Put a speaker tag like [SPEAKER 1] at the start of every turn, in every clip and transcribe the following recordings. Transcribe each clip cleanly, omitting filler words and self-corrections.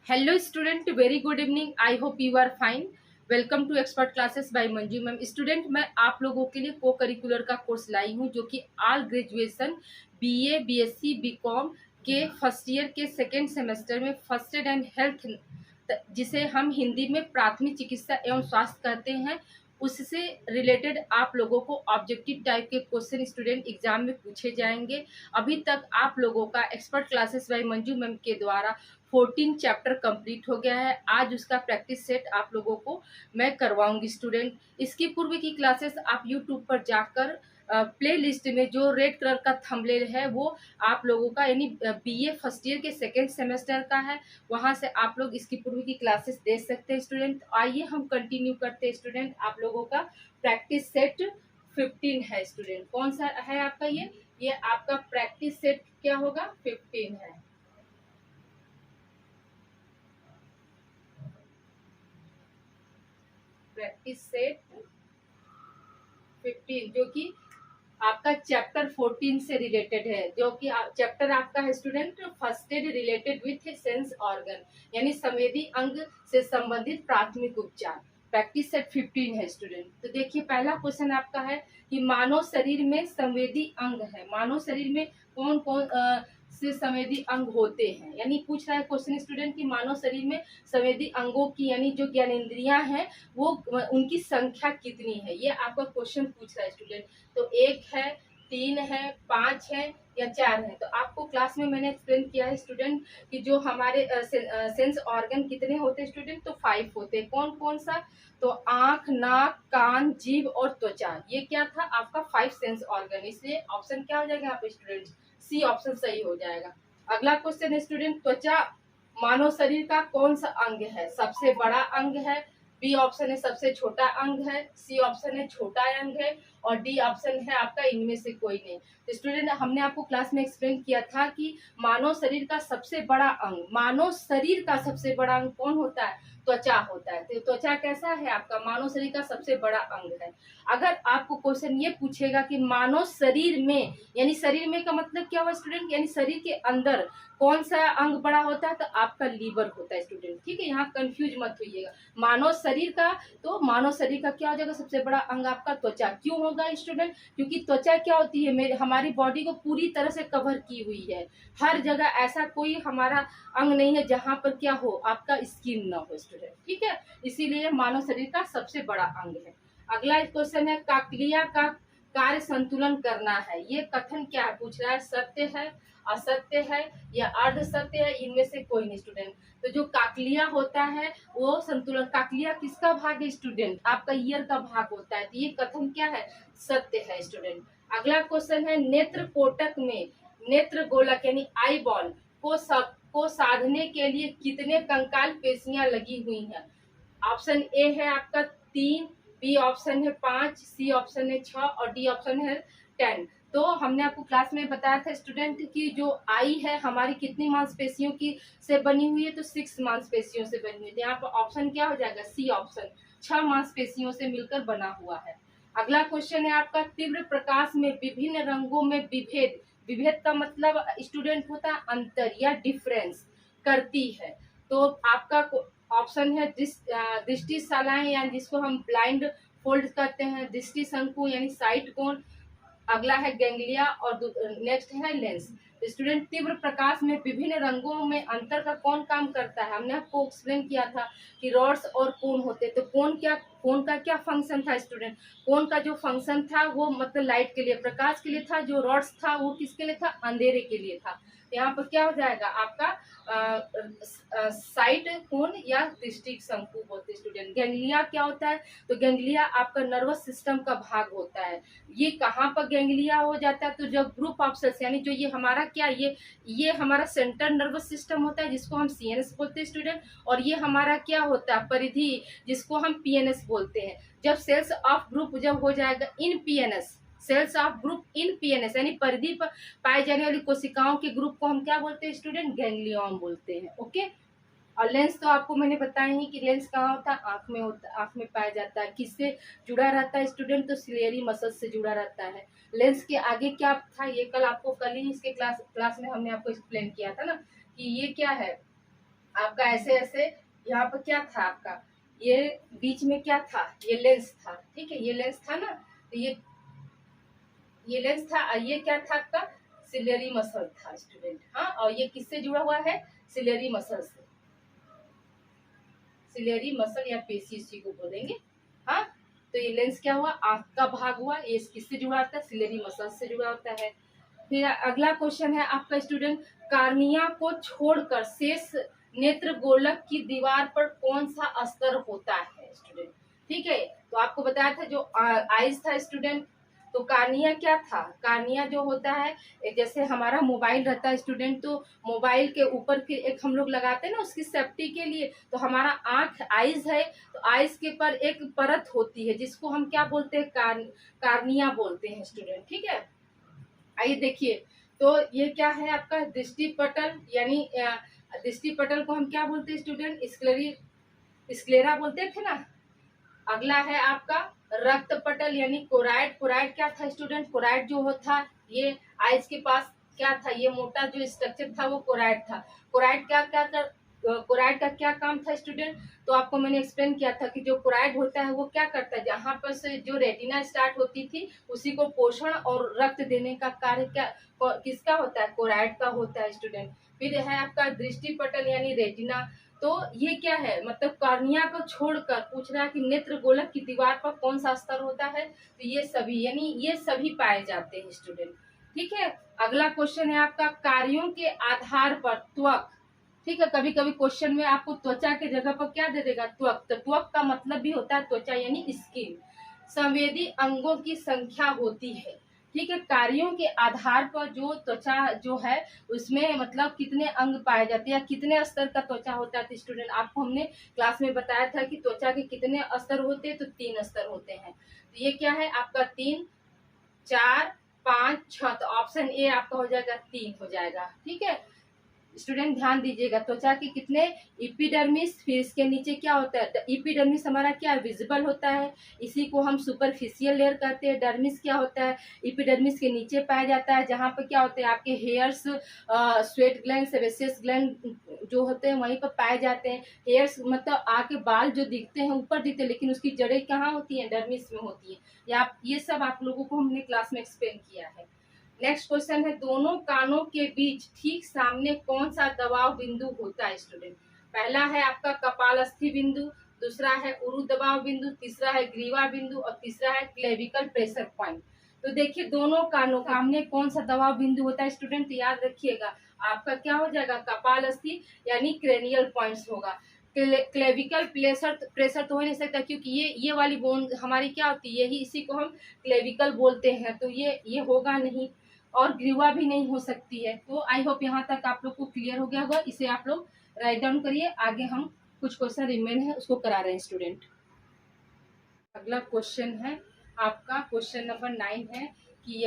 [SPEAKER 1] Hello student, very good evening. I hope you are fine. Welcome to expert classes by Manju ma'am. Student, मैं आप लोगों के लिए को करिकुलर का कोर्स लाई हूँ जो कि all graduation BA, BSc, BCom के फर्स्ट ईयर के सेकेंड सेमेस्टर में फर्स्ट एड एंड हेल्थ, जिसे हम हिंदी में प्राथमिक चिकित्सा एवं स्वास्थ्य कहते हैं, उससे रिलेटेड आप लोगों को ऑब्जेक्टिव टाइप के क्वेश्चन स्टूडेंट एग्जाम में पूछे जाएंगे। अभी तक आप लोगों का expert classes by Manju ma'am के द्वारा 14 चैप्टर कंप्लीट हो गया है। आज उसका प्रैक्टिस सेट आप लोगों को मैं करवाऊंगी स्टूडेंट। इसकी पूर्व की क्लासेस आप यूट्यूब पर जाकर प्ले लिस्ट में जो रेड कलर का थंबनेल है वो आप लोगों का यानी बीए फर्स्ट ईयर के सेकेंड सेमेस्टर का है। वहां से आप लोग इसकी पूर्व की क्लासेस देख सकते हैं स्टूडेंट। आइए हम कंटिन्यू करते हैं स्टूडेंट। आप लोगों का प्रैक्टिस सेट 15 है स्टूडेंट। कौन सा है आपका? ये आपका प्रैक्टिस सेट क्या होगा? 15 है। प्रैक्टिस सेट 15 जो कि आपका चैप्टर 14 से रिलेटेड है, जो कि चैप्टर आपका है student first aid related with sense organ, यानी संवेदी अंग से संबंधित प्राथमिक उपचार। प्रैक्टिस सेट 15 है स्टूडेंट। तो देखिए, पहला क्वेश्चन आपका है कि मानव शरीर में संवेदी अंग है। मानव शरीर में कौन कौन से संवेदी अंग होते हैं, यानी पूछ रहा है क्वेश्चन स्टूडेंट कि मानव शरीर में संवेदी अंगों की यानी जो ज्ञानेंद्रियां हैं वो उनकी संख्या कितनी है, ये आपका क्वेश्चन पूछ रहा है स्टूडेंट। तो 1 है, 3 है, 5 है या 4 है। तो आपको क्लास में मैंने एक्सप्लेन किया है स्टूडेंट कि जो हमारे सेंस ऑर्गन कितने होते हैं स्टूडेंट, तो 5 होते हैं। कौन कौन सा? तो आंख, नाक, कान, जीभ और त्वचा, ये क्या था आपका 5 सेंस ऑर्गन। इसलिए ऑप्शन क्या हो जाएगा यहाँ पे स्टूडेंट? सी ऑप्शन सही हो जाएगा। अगला क्वेश्चन है स्टूडेंट, त्वचा मानव शरीर का कौन सा अंग है? सबसे बड़ा अंग है, बी ऑप्शन है सबसे छोटा अंग है, सी ऑप्शन है छोटा अंग है और डी ऑप्शन है आपका इनमें से कोई नहीं। तो स्टूडेंट, हमने आपको क्लास में एक्सप्लेन किया था कि मानव शरीर का सबसे बड़ा अंग, मानव शरीर का सबसे बड़ा अंग कौन होता है? त्वचा होता है। तो त्वचा कैसा है आपका? मानव शरीर का सबसे बड़ा अंग है। अगर आपको क्वेश्चन ये पूछेगा कि मानव शरीर में, यानी शरीर में का मतलब क्या हुआ स्टूडेंट, यानी शरीर के अंदर कौन सा अंग बड़ा होता है? तो आपका लीवर होता है स्टूडेंट। ठीक है, यहाँ कंफ्यूज मत होइएगा। मानव शरीर का, तो मानव शरीर का क्या हो जाएगा? सबसे बड़ा अंग आपका त्वचा। क्यों होगा स्टूडेंट? क्योंकि त्वचा क्या होती है, मेरे हमारी बॉडी को पूरी तरह से कवर की हुई है। हर जगह ऐसा कोई हमारा अंग नहीं है जहां पर क्या हो, आपका स्किन ना हो स्टूडेंट। ठीक है, इसीलिए मानव शरीर का सबसे बड़ा अंग है। अगला क्वेश्चन है, काकलिया का कार्य संतुलन करना है, ये कथन क्या है? पूछ रहा है सत्य है, असत्य है या अर्ध सत्य है, इनमें से कोई नहीं स्टूडेंट। तो जो काकलिया होता है वो संतुलन, काकलिया किसका भाग है स्टूडेंट? आपका ईयर का भाग होता है। तो ये कथन क्या है? सत्य है स्टूडेंट। अगला क्वेश्चन है, नेत्र कोटक में नेत्र गोलक यानी आई बॉल को साधने के लिए कितने कंकाल पेशियां लगी हुई हैं? ऑप्शन ए है आपका 3, बी ऑप्शन है 5, सी ऑप्शन है 6 और डी ऑप्शन है 10। तो हमने आपको क्लास में बताया था स्टूडेंट कि जो आई है हमारी कितनी मांसपेशियों की से बनी हुई है? तो 6 मांसपेशियों से बनी हुई है। यहाँ पर ऑप्शन क्या हो जाएगा? सी ऑप्शन, 6 मांसपेशियों से मिलकर बना हुआ है। अगला क्वेश्चन है आपका, तीव्र प्रकाश में विभिन्न रंगों में विभेद, विभेद का मतलब स्टूडेंट होता है अंतर या डिफरेंस करती है। तो आपका ऑप्शन है दृष्टि शालाएं, यानी जिसको हम ब्लाइंड फोल्ड करते हैं, दृष्टि शंकु यानी साइट कोण। अगला है गैंग्लिया और नेक्स्ट है लेंस। स्टूडेंट, तीव्र प्रकाश में विभिन्न रंगों में अंतर का कौन काम करता है? हमने आपको एक्सप्लेन किया था कि रॉड्स और कोन होते। तो कोन का क्या फंक्शन था स्टूडेंट? कोन का जो फंक्शन था वो मतलब लाइट के लिए, प्रकाश के लिए था। जो रॉड्स था वो किसके लिए था? अंधेरे के लिए था। यहाँ पर क्या हो जाएगा आपका साइट कोन या दृष्टि शंकु बोलते स्टूडेंट। गैंग्लिया क्या होता है? तो गैंग्लिया आपका नर्वस सिस्टम का भाग होता है। ये कहाँ पर गैंग्लिया हो जाता है? तो जब ग्रुप ऑफ सेल्स, यानी जो ये हमारा क्या, ये हमारा सेंट्रल नर्वस सिस्टम होता है जिसको हम सीएनएस बोलते हैं स्टूडेंट। और ये हमारा क्या होता है? परिधि, जिसको हम पीएनएस बोलते हैं। जब सेल्स ऑफ ग्रुप जब हो जाएगा in PNS, cells of group in PNS यानी परिधि पर पाई जाने वाली कोशिकाओं के ग्रुप को हम क्या बोलते हैं स्टूडेंट? गैंग्लियन बोलते हैं। ओके। और लेंस तो आपको मैंने बताया ही कि लेंस कहाँ होता है? आंख में होता है। आंख में पाया जाता है। किससे जुड़ा रहता है स्टूडेंट? तो सिलियरी मसल से जुड़ा रहता है। लेंस के आगे क्या था? ये कल ही इसके क्लास में हमने आपको एक्सप्लेन किया था ना कि ये क्या है, आपका ऐसे ऐसे यहाँ पर क्या था आपका, ये बीच में क्या था, ये लेंस था, ठीक है, ये लेंस था ना, तो ये लेंस था, और ये क्या था आपका, सिलेरी मसल था स्टूडेंट। हाँ, और ये किससे जुड़ा हुआ है, सिलेरी मसल से, सिलेरी मसल या पेशी इसी को बोलेंगे। हाँ, तो ये लेंस क्या हुआ, आंख का भाग हुआ, ये किससे जुड़ा होता है, सिलेरी मसल से जुड़ा होता है। फिर अगला क्वेश्चन है आपका स्टूडेंट, कार्निया को छोड़कर शेष नेत्र गोलक की दीवार पर कौन सा स्तर होता है स्टूडेंट। ठीक है, तो आपको बताया था जो आइज था स्टूडेंट, तो कार्निया क्या था, कार्निया जो होता है, जैसे हमारा मोबाइल रहता है स्टूडेंट, तो मोबाइल के ऊपर फिर एक हम लोग लगाते हैं ना उसकी सेफ्टी के लिए, तो हमारा आंख आइज है, तो आइज के पर एक परत होती है जिसको हम क्या बोलते हैं, कार्निया बोलते हैं स्टूडेंट। ठीक है, आइए देखिए, तो ये क्या है आपका दृष्टि पटल, यानी दृष्टि पटल को हम क्या बोलते हैं स्टूडेंट, स्क्लेरा बोलते थे ना। अगला है आपका रक्त पटल यानी कोराइड, कोराइड क्या था स्टूडेंट, कोराइड जो होता, ये आइज के पास क्या था, ये मोटा जो स्ट्रक्चर था वो कोराइड था। कोराइड क्या क्या कर कोराइड का क्या काम था स्टूडेंट, तो आपको मैंने एक्सप्लेन किया था कि जो कोराइड होता है वो क्या करता है, जहाँ पर से जो रेटिना स्टार्ट होती थी उसी को पोषण और रक्त देने का कार्य क्या किसका होता है, कोराइड का होता है स्टूडेंट। फिर है आपका दृष्टि पटल यानी रेटिना, तो ये क्या है, मतलब कार्निया को छोड़कर पूछ रहा है कि नेत्र गोलक की दीवार पर कौन सा स्तर होता है, तो ये सभी, यानी ये सभी पाए जाते हैं स्टूडेंट। ठीक है, अगला क्वेश्चन है आपका, कार्यों के आधार पर त्वक। ठीक है, कभी कभी क्वेश्चन में आपको त्वचा के जगह पर क्या दे देगा, त्वक, तो त्वक का मतलब भी होता है त्वचा यानी स्किन। संवेदी अंगों की संख्या होती है। ठीक है, कार्यों के आधार पर जो त्वचा जो है उसमें मतलब कितने अंग पाए जाते हैं या कितने स्तर का त्वचा होता है, तो स्टूडेंट आपको हमने क्लास में बताया था कि त्वचा के कितने स्तर होते हैं, तो 3 स्तर होते हैं। तो ये क्या है आपका 3, 4, 5, 6, तो ऑप्शन ए आपका हो जाएगा 3 हो जाएगा। ठीक है स्टूडेंट, ध्यान दीजिएगा, त्वचा के कितने, इपिडर्मिस, फिर इसके नीचे क्या होता है, इपिडर्मिस हमारा क्या विजिबल होता है, इसी को हम सुपरफिशियल लेयर कहते हैं। डर्मिस क्या होता है, इपिडर्मिस के नीचे पाया जाता है, जहाँ पर क्या होते हैं आपके hairs, sweat gland, sebaceous gland जो होते हैं वहीं पर पाए जाते हैं। हेयर्स मतलब आके बाल जो दिखते हैं ऊपर दिखते हैं, लेकिन उसकी जड़ें कहाँ होती हैं, डर्मिस में होती है। या ये सब आप लोगों को हमने क्लास में एक्सप्लेन किया है। नेक्स्ट क्वेश्चन है, दोनों कानों के बीच ठीक सामने कौन सा दबाव बिंदु होता है स्टूडेंट। पहला है आपका कपालस्थि बिंदु, दूसरा है उरु दबाव बिंदु, तीसरा है ग्रीवा बिंदु और तीसरा है क्लेविकल प्रेशर पॉइंट। तो देखिए दोनों कानों सामने कौन सा दबाव बिंदु होता है स्टूडेंट, तो याद रखिएगा आपका क्या हो जाएगा, कपालस्थि यानी क्रेनियल पॉइंट्स होगा। क्लेविकल प्रेशर प्रेशर तो हो नहीं सकता, क्योंकि ये वाली बोन हमारी क्या होती है, यही इसी को हम क्लेविकल बोलते हैं, तो ये होगा नहीं, और ग्रीवा भी नहीं हो सकती है। तो आई होप यहाँ तक आप लोग को क्लियर हो गया होगा, इसे आप लोग राइट डाउन करिए। आगे हम कुछ क्वेश्चन रिमेन है उसको करा रहे हैं स्टूडेंट। अगला क्वेश्चन है आपका क्वेश्चन नंबर 9 है कि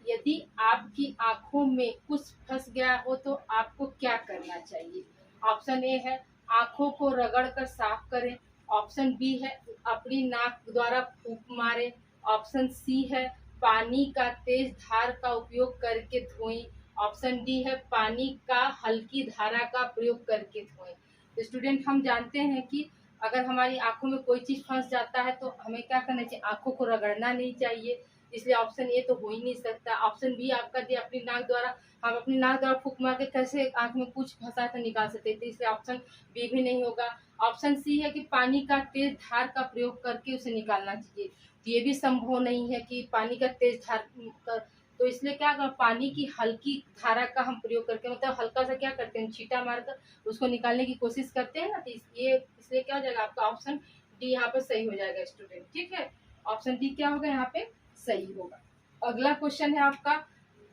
[SPEAKER 1] यदि आपकी आंखों में कुछ फंस गया हो तो आपको क्या करना चाहिए। ऑप्शन ए है आंखों को रगड़ कर साफ करें, ऑप्शन बी है अपनी नाक द्वारा फूंक मारे, ऑप्शन सी है पानी का तेज धार का उपयोग करके धोएं, ऑप्शन डी है पानी का हल्की धारा का प्रयोग करके धोएं। तो स्टूडेंट हम जानते हैं कि अगर हमारी आंखों में कोई चीज फंस जाता है तो हमें क्या करना चाहिए, आंखों को रगड़ना नहीं चाहिए, इसलिए ऑप्शन ए तो हो ही नहीं सकता। ऑप्शन बी आपका दिया अपनी नाक द्वारा, हम अपनी नाक द्वारा फूंक मार के कैसे आंख में कुछ फंसा तो निकाल सकते थे, इसलिए ऑप्शन बी भी नहीं होगा। ऑप्शन सी है कि पानी का तेज धार का प्रयोग करके उसे निकालना चाहिए, तो ये भी संभव नहीं है कि पानी का तेज धार कर, तो इसलिए क्या कर, पानी की हल्की धारा का हम प्रयोग करके मतलब हल्का सा क्या करते हैं, छींटा मारकर उसको निकालने की कोशिश करते हैं ना, तो ये इसलिए क्या हो जाएगा आपका ऑप्शन डी यहाँ पे सही हो जाएगा स्टूडेंट। ठीक है, ऑप्शन डी क्या होगा यहाँ पे सही होगा। अगला क्वेश्चन है आपका,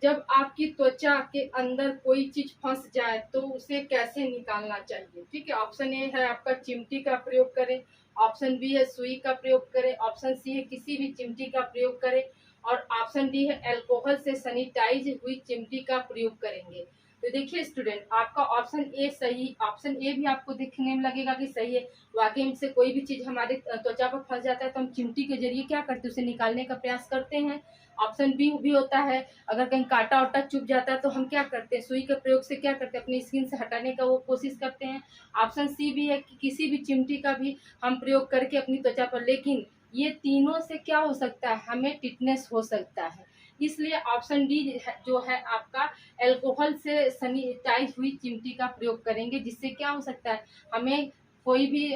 [SPEAKER 1] जब आपकी त्वचा के अंदर कोई चीज फंस जाए तो उसे कैसे निकालना चाहिए। ठीक है, ऑप्शन ए है आपका चिमटी का प्रयोग करें, ऑप्शन बी है सुई का प्रयोग करें, ऑप्शन सी है किसी भी चिमटी का प्रयोग करें, और ऑप्शन डी है अल्कोहल से सैनिटाइज हुई चिमटी का प्रयोग करेंगे। तो देखिए स्टूडेंट, आपका ऑप्शन ए सही, ऑप्शन ए भी आपको देखने में लगेगा कि सही है। वाकई में से कोई भी चीज हमारे त्वचा पर फंस जाता है तो हम चिमटी के जरिए क्या करते हैं, उसे निकालने का प्रयास करते हैं। ऑप्शन बी भी होता है, अगर कहीं कांटा वाटा चुभ जाता है तो हम क्या करते हैं, सुई के प्रयोग से क्या करते हैं, अपनी स्किन से हटाने का वो कोशिश करते हैं। ऑप्शन सी भी है कि किसी भी चिमटी का भी हम प्रयोग करके अपनी त्वचा पर, लेकिन ये तीनों से क्या हो सकता है, हमें टिटनेस हो सकता है। इसलिए ऑप्शन डी जो है आपका, अल्कोहल से सैनिटाइज हुई चिमटी का प्रयोग करेंगे, जिससे क्या हो सकता है, हमें कोई भी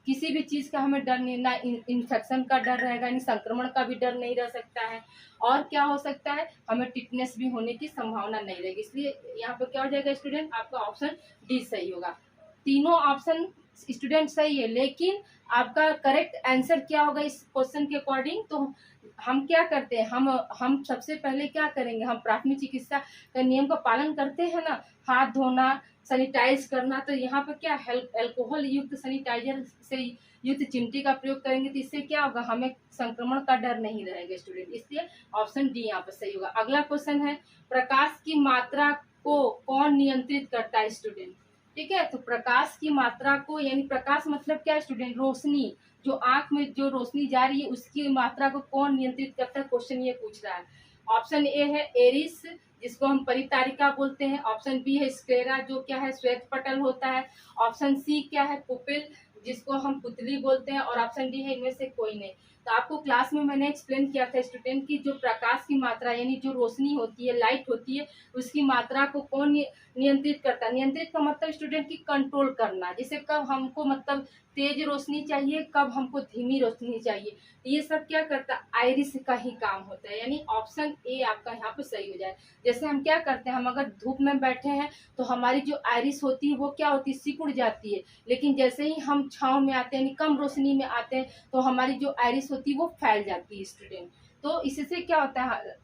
[SPEAKER 1] किसी भी चीज का हमें डर नहीं, ना इन्फेक्शन का डर रहेगा, नहीं संक्रमण का भी डर नहीं रह सकता है, और क्या हो सकता है, हमें टिटनेस भी होने की संभावना नहीं रहेगी। इसलिए यहाँ पर क्या हो जाएगा स्टूडेंट, आपका ऑप्शन डी सही होगा। तीनों ऑप्शन स्टूडेंट सही है, लेकिन आपका करेक्ट आंसर क्या होगा इस क्वेश्चन के अकॉर्डिंग, तो हम क्या करते हैं, हम सबसे पहले क्या करेंगे, हम प्राथमिक चिकित्सा का नियम का पालन करते हैं ना, हाथ धोना, सैनिटाइज करना। तो यहाँ पर क्या अल्कोहल युक्त सैनिटाइजर से युक्त चिमटी का प्रयोग करेंगे, तो इससे क्या होगा, हमें संक्रमण का डर नहीं रहेगा स्टूडेंट। इसलिए ऑप्शन डी यहाँ पर सही होगा। अगला क्वेश्चन है, प्रकाश की मात्रा को कौन नियंत्रित करता है स्टूडेंट। ठीक है, तो प्रकाश की मात्रा को, यानी प्रकाश मतलब क्या है स्टूडेंट, रोशनी, जो आंख में जो रोशनी जा रही है उसकी मात्रा को कौन नियंत्रित करता है, क्वेश्चन ये पूछ रहा है। ऑप्शन ए है एरिस, जिसको हम परितारिका बोलते हैं। ऑप्शन बी है स्क्लेरा, जो क्या है श्वेत पटल होता है। ऑप्शन सी क्या है, पुपिल, जिसको हम पुतली बोलते हैं। और ऑप्शन डी है इनमें से कोई नहीं। तो आपको क्लास में मैंने एक्सप्लेन किया था स्टूडेंट की जो प्रकाश की मात्रा, यानी जो रोशनी होती है, लाइट होती है, उसकी मात्रा को कौन नियंत्रित करता है। नियंत्रित का मतलब स्टूडेंट की कंट्रोल करना, जैसे कब हमको मतलब तेज रोशनी चाहिए, कब हमको धीमी रोशनी चाहिए, ये सब क्या करता है, आइरिस का ही काम होता है। यानी ऑप्शन ए आपका यहाँ पे सही हो जाए। जैसे हम क्या करते हैं, हम अगर धूप में बैठे हैं तो हमारी जो आइरिस होती है वो क्या होती है, सिकुड़ जाती है, लेकिन जैसे ही हम छांव में आते हैं, यानी कम रोशनी में आते हैं, तो हमारी जो आइरिस होती है वो फैल जाती है स्टूडेंट। तो इससे क्या होता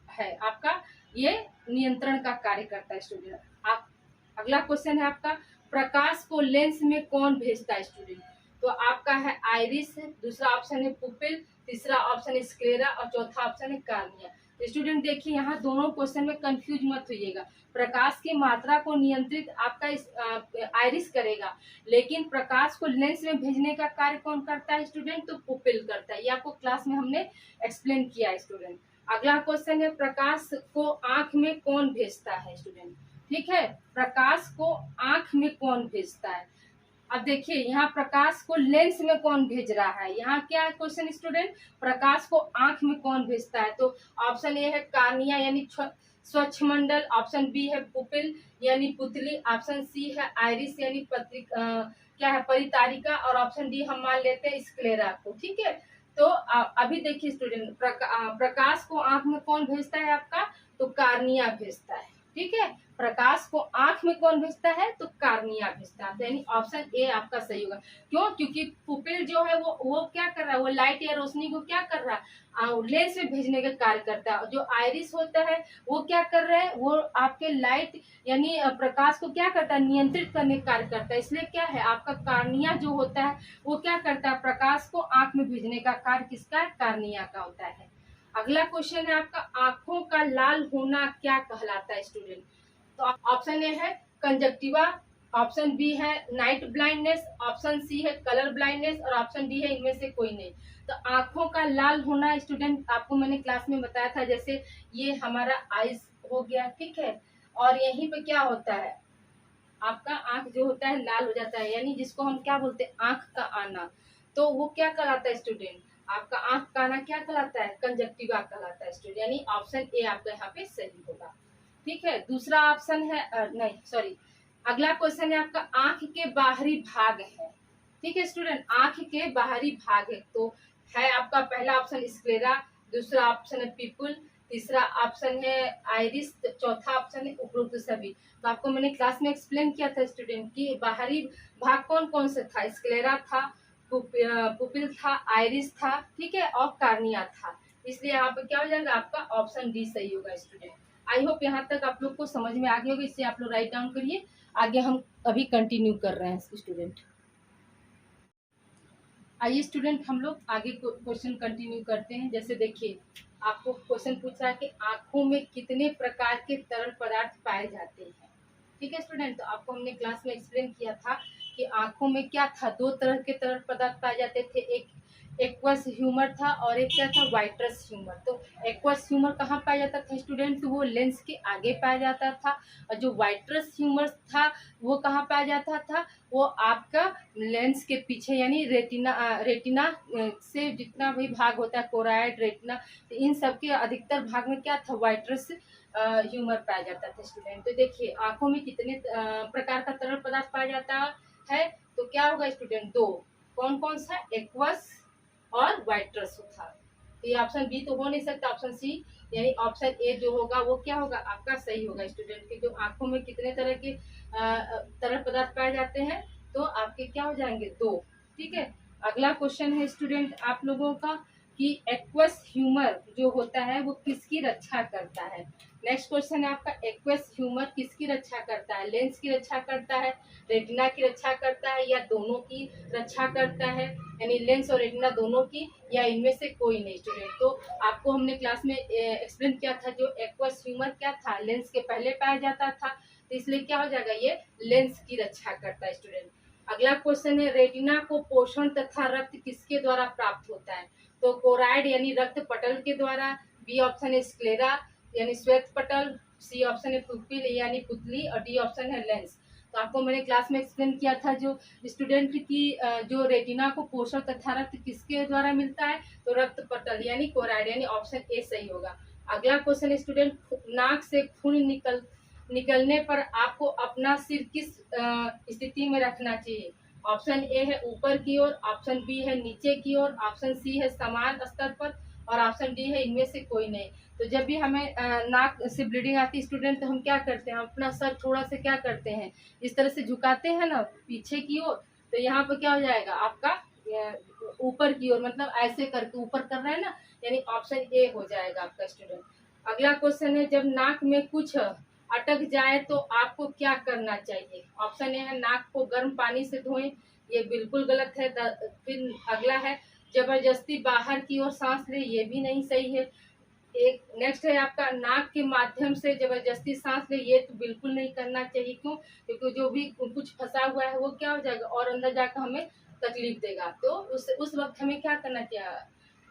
[SPEAKER 1] है आपका, ये नियंत्रण का कार्य करता है स्टूडेंट। आप अगला क्वेश्चन है आपका, प्रकाश को लेंस में कौन भेजता है स्टूडेंट। तो आपका है आइरिस, दूसरा ऑप्शन है पुपिल, तीसरा ऑप्शन है स्क्लेरा, और चौथा ऑप्शन है कार्निया। तो स्टूडेंट देखिए, यहाँ दोनों क्वेश्चन में कंफ्यूज मत होइएगा। प्रकाश की मात्रा को नियंत्रित आपका आइरिस करेगा, लेकिन प्रकाश को लेंस में भेजने का कार्य कौन करता है स्टूडेंट, तो पुपिल करता है। ये आपको क्लास में हमने एक्सप्लेन किया है स्टूडेंट। अगला क्वेश्चन है, प्रकाश को आंख में कौन भेजता है स्टूडेंट। ठीक है, प्रकाश को आंख में कौन भेजता है। अब देखिए, यहाँ प्रकाश को लेंस में कौन भेज रहा है, यहाँ क्या है क्वेश्चन स्टूडेंट, प्रकाश को आंख में कौन भेजता है। तो ऑप्शन ए है कार्निया, यानी स्वच्छ मंडल। ऑप्शन बी है पुपिल, यानी पुतली। ऑप्शन सी है आइरिस, यानी क्या है, परितारिका। और ऑप्शन डी हम मान लेते हैं स्क्लेरा को। ठीक है, तो अभी देखिए स्टूडेंट, प्रकाश को आंख में कौन भेजता है आपका, तो कार्निया भेजता है। ठीक है, प्रकाश को आंख में कौन भेजता है, तो कार्निया भेजता है। यानी ऑप्शन ए आपका सही होगा। क्यों, क्योंकि पुपिल जो है वो क्या कर रहा है, वो लाइट या रोशनी को क्या कर रहा है, लेंस में भेजने का कार्य करता है। जो आइरिस होता है वो क्या कर रहा है, वो आपके लाइट यानी प्रकाश को क्या करता है, नियंत्रित करने का कार्य करता है। इसलिए क्या है, आपका कार्निया जो होता है वो क्या करता है, प्रकाश को आंख में भेजने का कार्य किसका, कार्निया का होता है। अगला क्वेश्चन है आपका, आंखों का लाल होना क्या कहलाता है स्टूडेंट। तो ऑप्शन ए है कंजक्टिवा, ऑप्शन बी है नाइट ब्लाइंडनेस, ऑप्शन सी है कलर ब्लाइंडनेस, और ऑप्शन डी है इनमें से कोई नहीं। तो आंखों का लाल होना स्टूडेंट आपको मैंने क्लास में बताया था, जैसे ये हमारा आईज हो गया, ठीक है, और यहीं पे क्या होता है, आपका आंख जो होता है लाल हो जाता है, यानी जिसको हम क्या बोलते हैं, आंख का आना। तो वो क्या कहलाता है स्टूडेंट, आपका आंख का आना क्या कहलाता है, कंजक्टिवा कहलाता है स्टूडेंट। यानी ऑप्शन ए आपका यहाँ पे सही होगा। ठीक है, दूसरा ऑप्शन है नहीं सॉरी, अगला क्वेश्चन है आपका, आंख के बाहरी भाग है। ठीक है स्टूडेंट, आंख के बाहरी भाग है, तो है आपका पहला ऑप्शन स्क्लेरा, दूसरा ऑप्शन है पिपुल, तीसरा ऑप्शन है आइरिस, चौथा ऑप्शन है उपरोक्त सभी। तो आपको मैंने क्लास में एक्सप्लेन किया था स्टूडेंट कि बाहरी भाग कौन कौन से था, स्क्लेरा था, पुपिल था, आइरिस था, ठीक है, और कार्निया था। इसलिए यहाँ पे क्या हो जाएगा, आपका ऑप्शन डी सही होगा स्टूडेंट। आई होप यहाँ तक आप लोग को समझ में आ गया होगा। इससे आप लोग राइट डाउन करिए, आगे हम अभी कंटिन्यू कर रहे हैं स्टूडेंट। आइए स्टूडेंट, हम लोग आगे क्वेश्चन कंटिन्यू करते हैं। जैसे देखिए, आपको क्वेश्चन पूछा है कि आंखों में कितने प्रकार के तरल पदार्थ पाए जाते हैं। ठीक है स्टूडेंट, तो आपको हमने क्लास में एक्सप्लेन किया था कि आंखों में क्या था, दो तरह के तरल पदार्थ पाए जाते थे, एक एक्वस ह्यूमर था और एक क्या था, वाइट्रस ह्यूमर। तो एक्वस ह्यूमर कहाँ पाया जाता था स्टूडेंट, वो लेंस के आगे पाया जाता था, और जो वाइट्रस ह्यूमर था वो कहाँ पाया जाता था, वो आपका लेंस के पीछे, यानी रेटिना से जितना भी भाग होता है, कोराइड, रेटिना, तो इन सब के अधिकतर भाग में क्या था, वाइट्रस ह्यूमर पाया जाता था स्टूडेंट। तो देखिए आंखों में कितने प्रकार का तरल पदार्थ पाया जाता है, तो क्या होगा स्टूडेंट, दो, कौन कौन सा, एक्वस और वाइट्रस था। तो ये ऑप्शन बी तो हो नहीं सकता, ऑप्शन सी यानी ऑप्शन ए जो होगा वो क्या होगा, आपका सही होगा स्टूडेंट, कि जो आंखों में कितने तरह के तरल पदार्थ पाए जाते हैं, तो आपके क्या हो जाएंगे, दो। ठीक है, अगला क्वेश्चन है स्टूडेंट आप लोगों का कि एक्वस ह्यूमर जो होता है वो किसकी रक्षा करता है। नेक्स्ट क्वेश्चन है आपका, एक्वस ह्यूमर किसकी रक्षा करता है, लेंस की रक्षा करता है, रेटिना की रक्षा करता है, या दोनों की रक्षा करता है, यानी लेंस और रेटिना दोनों की, या इनमें से कोई नहीं स्टूडेंट। तो आपको हमने क्लास में एक्सप्लेन किया था, जो एक्वस ह्यूमर क्या था, लेंस के पहले पाया जाता था, तो इसलिए क्या हो जाएगा, ये लेंस की रक्षा करता है स्टूडेंट। अगला क्वेश्चन है, रेटिना को पोषण तथा रक्त किसके द्वारा प्राप्त होता है, तो कोराइड यानी रक्त पटल के द्वारा, बी ऑप्शन है स्क्लेरा यानी श्वेत पटल, सी ऑप्शन है पुपिल यानी पुतली, और डी ऑप्शन है लेंस। तो आपको मैंने क्लास में एक्सप्लेन किया था, जो स्टूडेंट की जो रेटिना को पोषण तथा रक्त किसके द्वारा मिलता है, तो रक्त पटल यानी कोराइड, यानी ऑप्शन ए सही होगा। अगला क्वेश्चन स्टूडेंट, नाक से खून निकलने पर आपको अपना सिर किस स्थिति में रखना चाहिए, ऑप्शन ए है ऊपर की ओर, ऑप्शन बी है नीचे की ओर, ऑप्शन सी है समान स्तर पर, और ऑप्शन डी है इनमें से कोई नहीं। तो जब भी हमें नाक से ब्लीडिंग आती है स्टूडेंट, तो हम क्या करते हैं, अपना सर थोड़ा से क्या करते हैं, इस तरह से झुकाते हैं ना पीछे की ओर, तो यहाँ पर क्या हो जाएगा आपका ऊपर की ओर, मतलब ऐसे करके ऊपर कर रहे हैं ना, यानी ऑप्शन ए हो जाएगा आपका स्टूडेंट। अगला क्वेश्चन है, जब नाक में कुछ अटक जाए तो आपको क्या करना चाहिए, ऑप्शन ए है नाक को गर्म पानी से धोएं, ये बिल्कुल गलत है। फिर अगला है जबरदस्ती बाहर की ओर सांस ले, ये भी नहीं सही है। एक नेक्स्ट है आपका नाक के माध्यम से जबरदस्ती सांस ले, ये तो बिल्कुल नहीं करना चाहिए, क्यों, क्योंकि जो भी कुछ फंसा हुआ है वो क्या हो जाएगा और अंदर जाकर हमें तकलीफ देगा। तो उस वक्त हमें क्या करना चाहिए,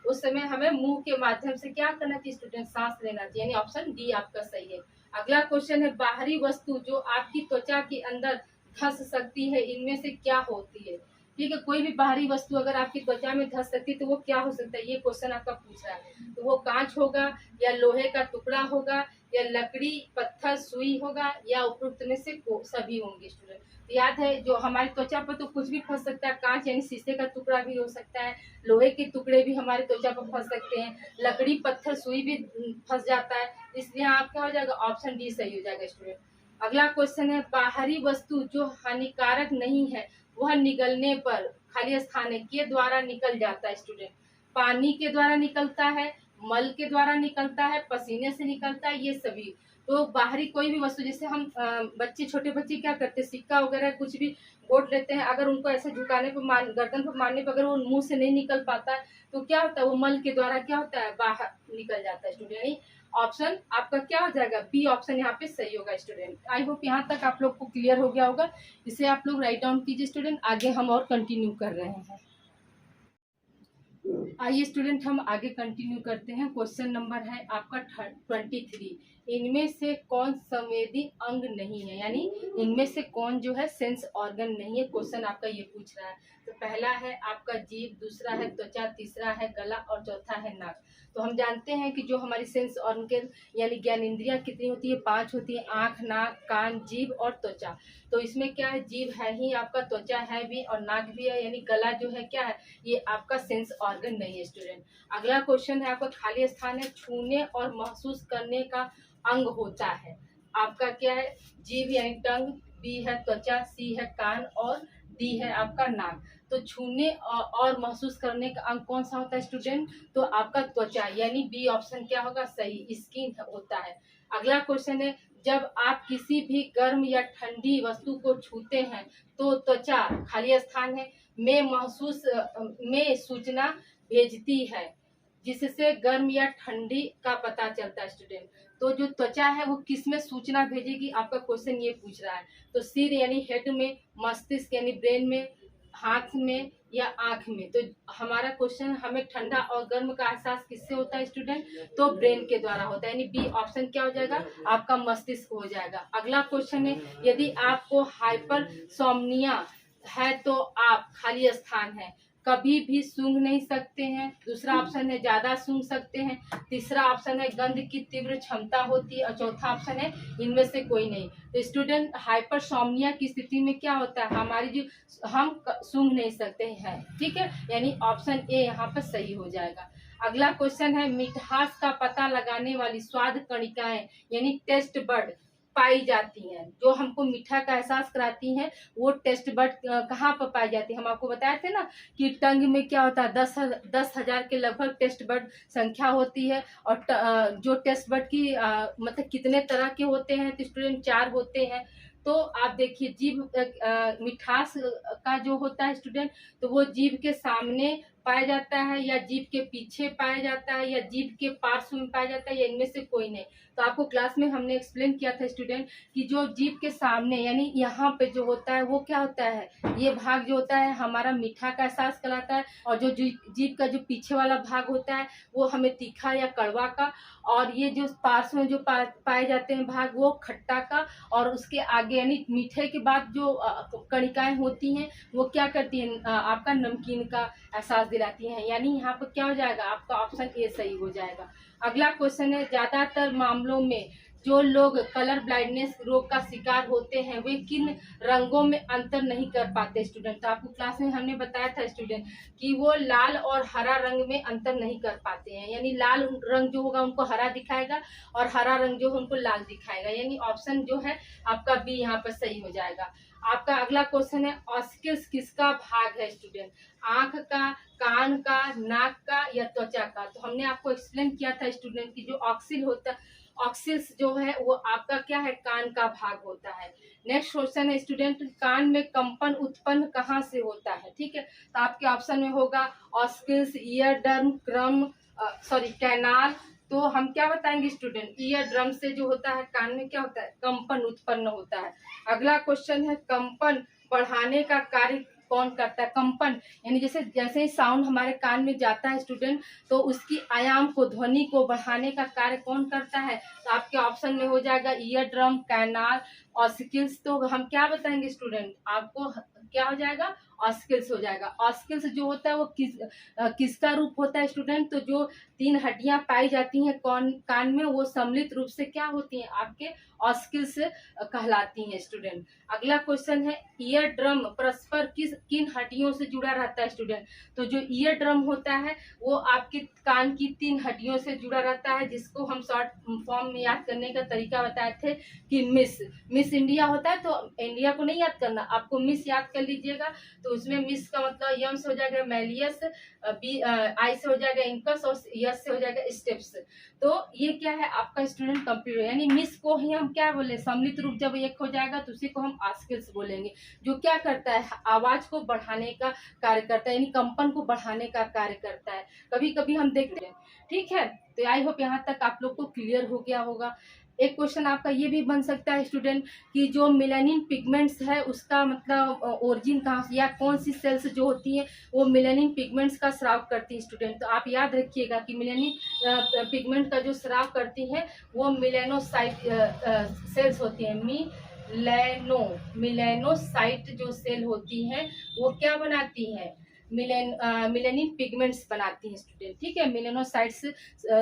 [SPEAKER 1] उस समय हमें मुंह के माध्यम से क्या करना चाहिए स्टूडेंट, सांस लेना चाहिए, यानी ऑप्शन डी आपका सही है। अगला क्वेश्चन है, बाहरी वस्तु जो आपकी त्वचा के अंदर धंस सकती है इनमें से क्या होती है। ठीक है, कोई भी बाहरी वस्तु अगर आपकी त्वचा में धंस सकती है तो वो क्या हो सकता है, ये क्वेश्चन आपका पूछ रहा है। तो वो कांच होगा, या लोहे का टुकड़ा होगा, या लकड़ी, पत्थर, सुई होगा, या उपयुक्त में से सभी होंगे स्टूडेंट। तो याद है, जो हमारी त्वचा पर तो कुछ भी फंस सकता है, कांच यानी शीशे का टुकड़ा भी हो सकता है, लोहे के टुकड़े भी हमारी त्वचा पर फंस सकते हैं, लकड़ी, पत्थर, सुई भी फंस जाता है, इसलिए आप क्या हो जाएगा, ऑप्शन डी सही हो जाएगा स्टूडेंट। अगला क्वेश्चन है, बाहरी वस्तु जो हानिकारक नहीं है वह निगलने पर, खाली स्थान है, के द्वारा निकल जाता है स्टूडेंट, पानी के द्वारा निकलता है, मल के द्वारा निकलता है, पसीने से निकलता है, ये सभी। तो बाहरी कोई भी वस्तु, जैसे हम बच्चे, छोटे बच्चे क्या करते हैं, सिक्का वगैरह कुछ भी गोट लेते हैं, अगर उनको ऐसे झुकाने पर, गर्दन पर मारने पर अगर वो मुंह से नहीं निकल पाता है तो क्या होता है, वो मल के द्वारा क्या होता है, बाहर निकल जाता है स्टूडेंट, यानी ऑप्शन आपका क्या हो जाएगा, बी ऑप्शन यहाँ पे सही होगा स्टूडेंट। आई होप यहाँ तक आप लोग को क्लियर हो गया होगा, इसे आप लोग राइट डाउन कीजिए स्टूडेंट, आगे हम और कंटिन्यू कर रहे हैं। आइए स्टूडेंट हम आगे कंटिन्यू करते हैं। क्वेश्चन नंबर है आपका 23, इनमें से कौन संवेदी अंग नहीं है, यानी इनमें से कौन जो है सेंस ऑर्गन नहीं है, क्वेश्चन आपका ये पूछ रहा है। तो पहला है आपका जीभ, दूसरा है त्वचा, तीसरा है गला, और चौथा है नाक। तो हम जानते हैं कि जो हमारी सेंस ऑर्गन यानी ज्ञान इंद्रियां कितनी होती है, 5 होती है, आँख, नाक, कान, जीभ और त्वचा। तो इसमें क्या है, जीभ है ही आपका, त्वचा है भी, और नाक भी है, यानी गला जो है क्या है, ये आपका सेंस ऑर्गन नहीं है स्टूडेंट। अगला क्वेश्चन है आपका, खाली स्थान है, छूने और महसूस करने का अंग होता है, आपका क्या है, जीभ यानी टंग, बी है त्वचा, सी है कान, और डी है आपका नाक। तो छूने और महसूस करने का अंग कौन सा होता है स्टूडेंट, तो आपका त्वचा, यानी बी ऑप्शन क्या होगा सही, स्किन होता है। अगला क्वेश्चन है, जब आप किसी भी गर्म या ठंडी वस्तु को छूते हैं तो त्वचा, खाली स्थान है, में सूचना भेजती है जिससे गर्म या ठंडी का पता चलता है स्टूडेंट। तो जो त्वचा है वो किस में सूचना भेजेगी, आपका क्वेश्चन ये पूछ रहा है। तो सिर यानी हेड में, मस्तिष्क यानी ब्रेन में, हाथ में या आंख में। तो हमारा क्वेश्चन, हमें ठंडा और गर्म का एहसास किससे होता है स्टूडेंट, तो ब्रेन के द्वारा होता है, यानी बी ऑप्शन क्या हो जाएगा, आपका मस्तिष्क हो जाएगा। अगला क्वेश्चन है, यदि आपको हाइपर सोमनिया है तो आप, खाली स्थान है, कभी भी सूंघ नहीं सकते हैं। दूसरा ऑप्शन है ज्यादा सूंघ सकते हैं। तीसरा ऑप्शन है गंध की तीव्र क्षमता होती है। और चौथा ऑप्शन है इनमें से कोई नहीं। तो स्टूडेंट, हाइपरसोमनिया की स्थिति में क्या होता है, हमारी जो हम सूंघ नहीं सकते हैं, ठीक है, यानी ऑप्शन ए यहाँ पर सही हो जाएगा। अगला क्वेश्चन है, मिठास का पता लगाने वाली स्वाद कणिकाएं यानी टेस्ट बड पाई जाती हैं, जो हमको मीठा का एहसास कराती हैं, वो टेस्ट बड कहाँ पर पाई जाती है। हम आपको बताए थे ना कि टंग में क्या होता है, 10,000 के लगभग टेस्ट बड संख्या होती है। और जो टेस्ट बड की मतलब कितने तरह के होते हैं, तो स्टूडेंट 4 होते हैं। तो आप देखिए, जीभ मिठास का जो होता है स्टूडेंट, तो वो जीभ के सामने पाया जाता है, या जीभ के पीछे पाया जाता है, या जीभ के पार्श्व में पाया जाता है, या इनमें से कोई नहीं। तो आपको क्लास में हमने एक्सप्लेन किया था स्टूडेंट कि जो जीभ के सामने यानी यहाँ पे जो होता है वो क्या होता है, ये भाग जो होता है हमारा मीठा का एहसास कराता है। और जो जीभ का जो पीछे वाला भाग होता है वो हमें तीखा या कड़वा का। और ये जो पार्श्व में जो पाए जाते हैं भाग, वो खट्टा का। और उसके आगे यानी मीठे के बाद जो कणिकाएं होती हैं वो क्या करती हैं, आपका नमकीन का एहसास दिलाती हैं। यानी यहाँ पर क्या हो जाएगा, आपका ऑप्शन ए सही हो जाएगा। अगला क्वेश्चन है, ज्यादातर मामलों में जो लोग कलर ब्लाइंडनेस रोग का शिकार होते हैं वे किन रंगों में अंतर नहीं कर पाते स्टूडेंट। तो आपको क्लास में हमने बताया था स्टूडेंट कि वो लाल और हरा रंग में अंतर नहीं कर पाते हैं, यानी लाल रंग जो होगा उनको हरा दिखाएगा और हरा रंग जो है उनको लाल दिखाएगा, यानी ऑप्शन जो है आपका बी यहाँ पर सही हो जाएगा। आपका अगला क्वेश्चन है, ऑस्किल्स किसका भाग है स्टूडेंट, आंख का, कान का, नाक का या त्वचा का। तो हमने आपको एक्सप्लेन किया था स्टूडेंट की जो ऑक्सिल्स जो है वो आपका क्या है, कान का भाग होता है। नेक्स्ट क्वेश्चन है स्टूडेंट, कान में कंपन उत्पन्न कहाँ से होता है, ठीक है। तो आपके ऑप्शन में होगा ऑस्किल्स, ईयर डर्म, कैनाल। तो हम क्या बताएंगे स्टूडेंट, ईयर ड्रम से जो होता है कान में क्या होता है, कंपन उत्पन्न होता है। अगला क्वेश्चन है, कंपन बढ़ाने का कार्य कौन करता है। कंपन यानी जैसे जैसे ही साउंड हमारे कान में जाता है स्टूडेंट, तो उसकी आयाम को, ध्वनि को बढ़ाने का कार्य कौन करता है। तो आपके ऑप्शन में हो जाएगा ईयर ड्रम, कैनाल, ऑस्किल्स। तो हम क्या बताएंगे स्टूडेंट, आपको क्या हो जाएगा, ऑस्किल्स हो जाएगा। ऑस्किल्स जो होता है वो किसका रूप होता है स्टूडेंट, तो जो 3 हड्डियां पाई जाती हैं कान में, वो सम्मिलित रूप से क्या होती हैं, आपके ऑस्किल्स कहलाती हैं स्टूडेंट। अगला क्वेश्चन है, ईयर ड्रम परस्पर किन हड्डियों से जुड़ा रहता है स्टूडेंट। तो जो ईयर ड्रम होता है वो आपके कान की 3 हड्डियों से जुड़ा रहता है, जिसको हम शॉर्ट फॉर्म में याद करने का तरीका बताए थे कि मिस इंडिया होता है, तो इंडिया को नहीं याद करना, आपको मिस याद कर लीजिएगा। तो उसमें मिस का मतलब यम से हो जाएगा मैलियस, आई से हो जाएगा इंकस, और यस से हो जाएगा स्टेप्स। तो ये क्या है आपका स्टूडेंट, कंप्यूटर, यानी मिस को ही हम क्या बोले, सम्मिलित रूप जब एक हो जाएगा तो उसी को हम ऑस्किल्स बोलेंगे, जो क्या करता है, आवाज को बढ़ाने का कार्य करता है, यानी कंपन को बढ़ाने का कार्य करता है। कभी कभी हम देखते हैं, ठीक है। तो आई होप यहाँ तक आप लोग को क्लियर हो गया होगा। एक क्वेश्चन आपका ये भी बन सकता है स्टूडेंट कि जो मेलानिन पिगमेंट्स है उसका मतलब ओरिजिन कहाँ से, या कौन सी सेल्स जो होती हैं वो मेलानिन पिगमेंट्स का स्राव करती है स्टूडेंट। तो आप याद रखिएगा कि मेलानिन पिगमेंट का जो स्राव करती हैं वो मेलानोसाइट सेल्स होती हैं। मिलेनोसाइट जो सेल होती हैं वो क्या बनाती हैं, मिलेनिन पिगमेंट्स बनाती हैं स्टूडेंट, ठीक है। मिलेनोसाइट्स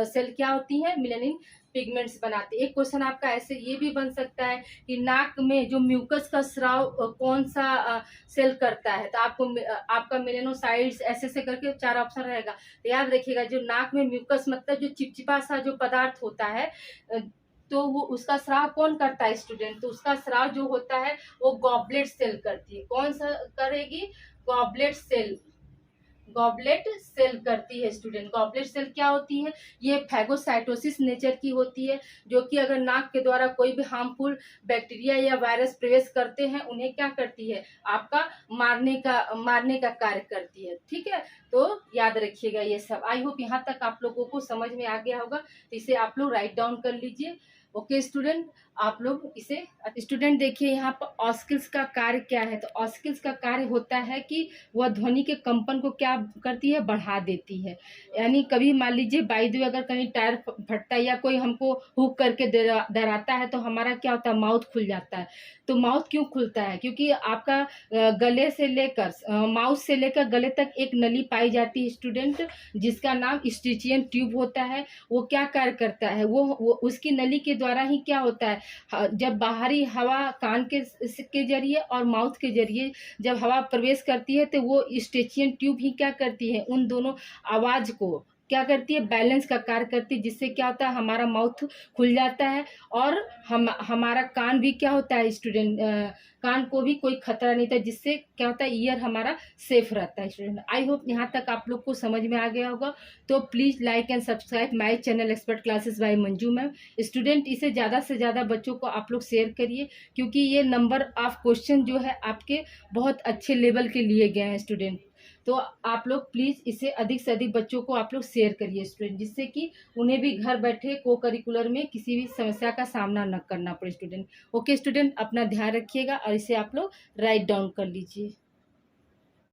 [SPEAKER 1] सेल क्या होती हैं, मिलेनिन पिगमेंट्स बनाते। एक क्वेश्चन आपका ऐसे ये भी बन सकता है कि नाक में जो म्यूकस का स्राव कौन सा सेल करता है। तो आपका मेलेनोसाइट्स ऐसे करके 4 ऑप्शन रहेगा। तो याद रखिएगा, जो नाक में म्यूकस मतलब जो चिपचिपा सा जो पदार्थ होता है, तो वो उसका स्राव कौन करता है स्टूडेंट। तो उसका स्राव जो होता है वो गॉबलेट सेल करती है। कौन सा करेगी, गॉबलेट सेल, गॉबलेट सेल करती है स्टूडेंट। गॉबलेट सेल क्या होती है? ये फैगोसाइटोसिस नेचर की होती है, जो कि अगर नाक के द्वारा कोई भी हार्मफुल बैक्टीरिया या वायरस प्रवेश करते हैं, उन्हें क्या करती है? आपका मारने का कार्य करती है। ठीक है, तो याद रखिएगा ये सब। आई होप यहाँ तक आप लोगों को समझ में आ गया होगा, तो इसे आप लोग राइट डाउन कर लीजिए। ओके स्टूडेंट, आप लोग इसे, स्टूडेंट देखिए यहाँ पर ऑस्किल्स का कार्य क्या है। तो ऑस्किल्स का कार्य होता है कि वह ध्वनि के कंपन को क्या करती है? बढ़ा देती है। यानी कभी मान लीजिए बाई द वे अगर कहीं टायर फटता है या कोई हमको हुक करके डराता है, तो हमारा क्या होता है? माउथ खुल जाता है। तो माउथ क्यों खुलता है? क्योंकि आपका गले से लेकर माउथ से लेकर गले तक एक नली पाई जाती है स्टूडेंट, जिसका नाम स्टिचियन ट्यूब होता है। वो क्या कार्य करता है? वो उसकी नली के द्वारा ही क्या होता है? जब बाहरी हवा कान के जरिए और माउथ के जरिए जब हवा प्रवेश करती है, तो वो स्टेचियन ट्यूब ही क्या करती है? उन दोनों आवाज को क्या करती है? बैलेंस का कार्य करती है, जिससे क्या होता है? हमारा माउथ खुल जाता है और हमारा कान भी क्या होता है स्टूडेंट? कान को भी कोई खतरा नहीं था, जिससे क्या होता है? ईयर हमारा सेफ रहता है स्टूडेंट। आई होप यहाँ तक आप लोग को समझ में आ गया होगा। तो please like and subscribe my channel expert classes by Manju ma'am. Student इसे ज़्यादा से ज़्यादा बच्चों को आप लोग शेयर करिए, क्योंकि ये नंबर ऑफ क्वेश्चन जो है आपके बहुत अच्छे लेवल के लिए गए हैं स्टूडेंट। तो आप लोग प्लीज़ इसे अधिक से अधिक बच्चों को आप लोग शेयर करिए स्टूडेंट, जिससे कि उन्हें भी घर बैठे को करिकुलर में किसी भी समस्या का सामना न करना पड़े स्टूडेंट। ओके स्टूडेंट, अपना ध्यान रखिएगा और इसे आप लोग राइट डाउन कर लीजिए।